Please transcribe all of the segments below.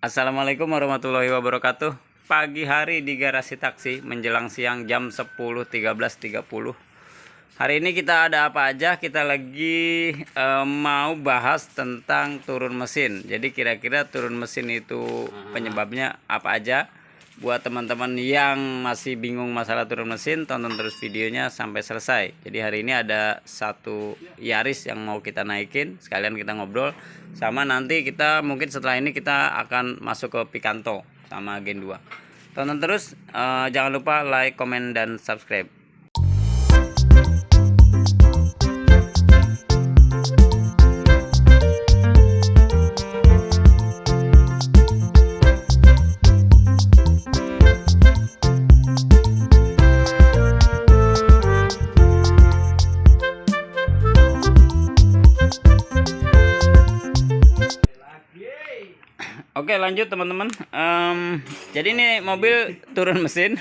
Assalamualaikum warahmatullahi wabarakatuh. Pagi hari di garasi taksi menjelang siang jam 10.13.30. Hari ini kita ada apa aja? Kita lagi mau bahas tentang turun mesin. Jadi kira-kira turun mesin itu penyebabnya apa aja? Buat teman-teman yang masih bingung masalah turun mesin, tonton terus videonya sampai selesai. Jadi hari ini ada satu Yaris yang mau kita naikin, sekalian kita ngobrol. Sama nanti kita mungkin setelah ini kita akan masuk ke Picanto sama Gen 2. Tonton terus, jangan lupa like, komen, dan subscribe. Oke, lanjut teman-teman. Jadi ini mobil turun mesin.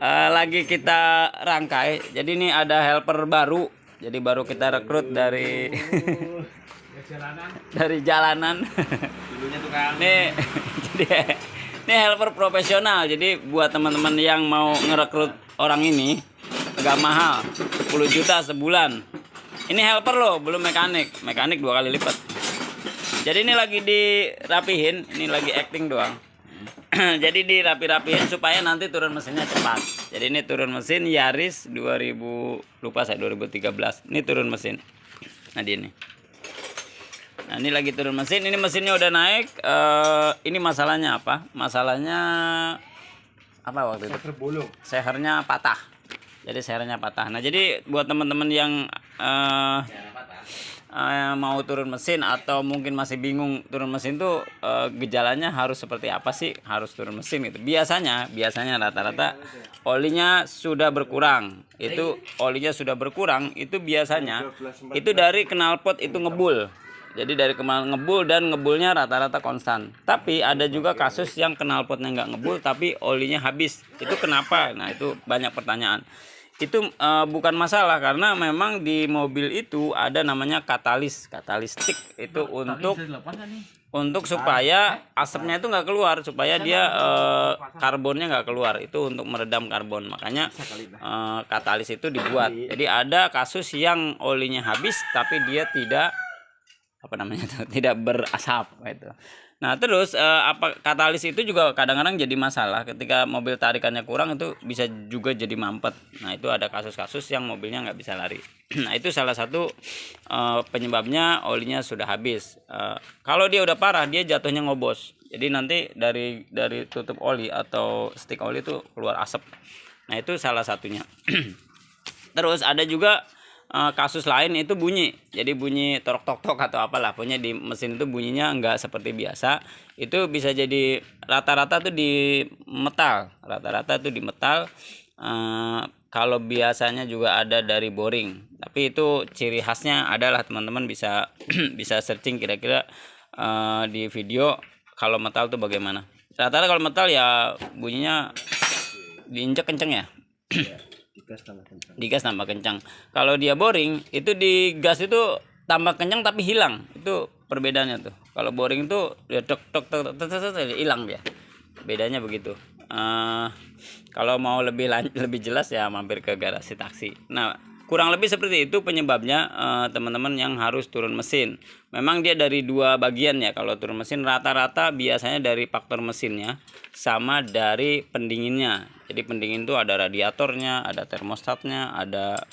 Lagi kita rangkai. Jadi ini ada helper baru. Jadi baru kita rekrut dari dari jalanan. Nih, jadi ini helper profesional. Jadi buat teman-teman yang mau ngerekrut orang ini agak mahal, 10 juta sebulan. Ini helper loh, belum mekanik. Mekanik 2 kali lipat. Jadi ini lagi dirapihin, ini lagi acting doang. Jadi dirapi-rapihin supaya nanti turun mesinnya cepat. Jadi ini turun mesin Yaris 2000, lupa saya 2013. Ini turun mesin. Nah ini. Nah ini lagi turun mesin. Ini mesinnya udah naik. Ini masalahnya apa? Masalahnya apa waktu itu? Sehernya patah. Jadi sehernya patah. Nah jadi buat teman-teman yang mau turun mesin atau mungkin masih bingung turun mesin tuh gejalanya harus seperti apa sih harus turun mesin gitu. Biasanya rata-rata olinya sudah berkurang. Itu olinya sudah berkurang itu biasanya itu dari knalpot itu ngebul. Jadi dari ngebul dan ngebulnya rata-rata konstan. Tapi ada juga kasus yang knalpotnya nggak ngebul tapi olinya habis. Itu kenapa? Nah itu banyak pertanyaan. Itu bukan masalah karena memang di mobil itu ada namanya katalistik itu untuk supaya asapnya itu nggak keluar, supaya dia karbonnya nggak keluar, itu untuk meredam karbon. Makanya katalis itu dibuat. Jadi ada kasus yang olinya habis tapi dia tidak tidak berasap gitu. Nah terus katalis itu juga kadang-kadang jadi masalah ketika mobil tarikannya kurang, itu bisa juga jadi mampet. Nah itu ada kasus-kasus yang mobilnya nggak bisa lari. Nah itu salah satu penyebabnya olinya sudah habis. Kalau dia udah parah dia jatuhnya ngobos. Jadi nanti dari tutup oli atau stick oli itu keluar asap. Nah itu salah satunya. Terus ada juga kasus lain itu bunyi, jadi bunyi tok atau apalah, pokoknya di mesin itu bunyinya enggak seperti biasa. Itu bisa jadi rata-rata tuh di metal, kalau biasanya juga ada dari boring, tapi itu ciri khasnya adalah teman-teman bisa bisa searching kira-kira di video kalau metal tuh bagaimana. Rata-rata kalau metal ya bunyinya diinjek kenceng ya. Di gas tambah kencang. Kalau dia boring itu di gas itu tambah kencang tapi hilang. Itu perbedaannya tuh. Kalau boring itu ya tok hilang dia. Bedanya begitu. Kalau mau lebih jelas ya mampir ke garasi taksi. Nah kurang lebih seperti itu penyebabnya teman-teman yang harus turun mesin. Memang dia dari 2 bagian ya. Kalau turun mesin rata-rata biasanya dari faktor mesinnya sama dari pendinginnya. Jadi pendingin itu ada radiatornya, ada termostatnya, ada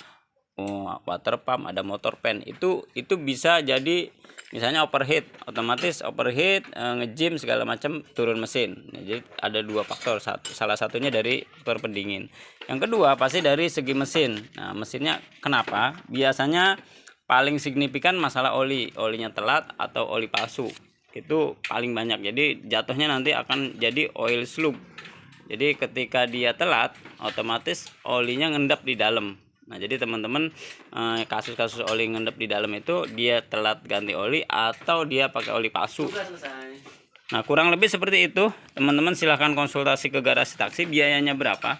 water pump, ada motor fan. Itu bisa jadi misalnya overheat, otomatis overheat, ngejim segala macam turun mesin. Jadi ada 2 faktor, salah satunya dari faktor pendingin. Yang kedua pasti dari segi mesin. Nah mesinnya kenapa? Biasanya paling signifikan masalah olinya telat atau oli palsu. Itu paling banyak. Jadi jatuhnya nanti akan jadi oil slump. Jadi ketika dia telat otomatis olinya ngendap di dalam. Nah jadi teman-teman kasus-kasus oli ngendap di dalam itu dia telat ganti oli atau dia pakai oli palsu. Nah kurang lebih seperti itu teman-teman. Silahkan konsultasi ke garasi taksi. Biayanya berapa?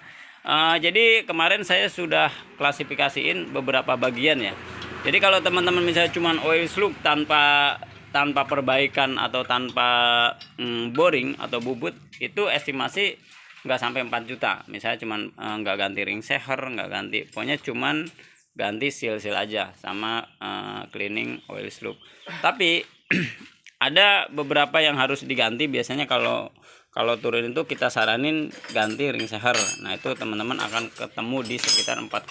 Jadi kemarin saya sudah klasifikasiin beberapa bagian ya. Jadi kalau teman-teman misalnya cuma oil slump tanpa tanpa perbaikan atau tanpa boring atau bubut itu estimasi nggak sampai 4 juta. Misalnya cuman nggak ganti ring seher, nggak ganti, pokoknya cuman ganti seal aja sama cleaning oil slope. Tapi ada beberapa yang harus diganti. Biasanya kalau turun itu kita saranin ganti ring seher. Nah itu teman-teman akan ketemu di sekitar 4,5.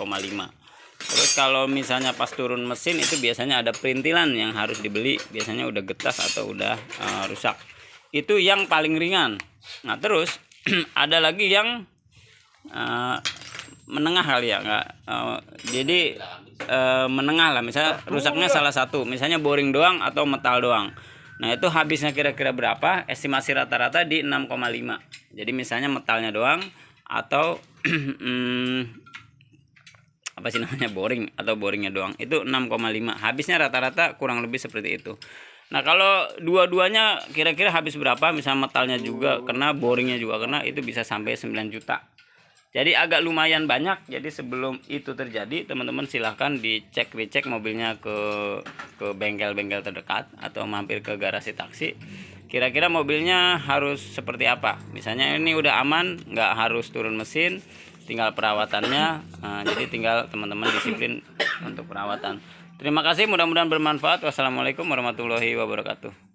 Terus kalau misalnya pas turun mesin itu biasanya ada perintilan yang harus dibeli, biasanya udah getas atau udah rusak. Itu yang paling ringan. Nah terus ada lagi yang menengah kali ya, nggak jadi menengah lah. Misalnya rusaknya salah satu, misalnya boring doang atau metal doang. Nah itu habisnya kira-kira berapa? Estimasi rata-rata di 6,5. Jadi misalnya metalnya doang atau apa sih namanya, boring atau boringnya doang, itu 6,5. Habisnya rata-rata kurang lebih seperti itu. Nah kalau dua-duanya kira-kira habis berapa? Misalnya metalnya juga kena, boringnya juga kena, itu bisa sampai 9 juta. Jadi agak lumayan banyak. Jadi sebelum itu terjadi, teman-teman silahkan dicek mobilnya ke bengkel-bengkel terdekat atau mampir ke garasi taksi. Kira-kira mobilnya harus seperti apa? Misalnya ini udah aman, nggak harus turun mesin, tinggal perawatannya. Jadi tinggal teman-teman disiplin untuk perawatan. Terima kasih, mudah-mudahan bermanfaat. Wassalamualaikum warahmatullahi wabarakatuh.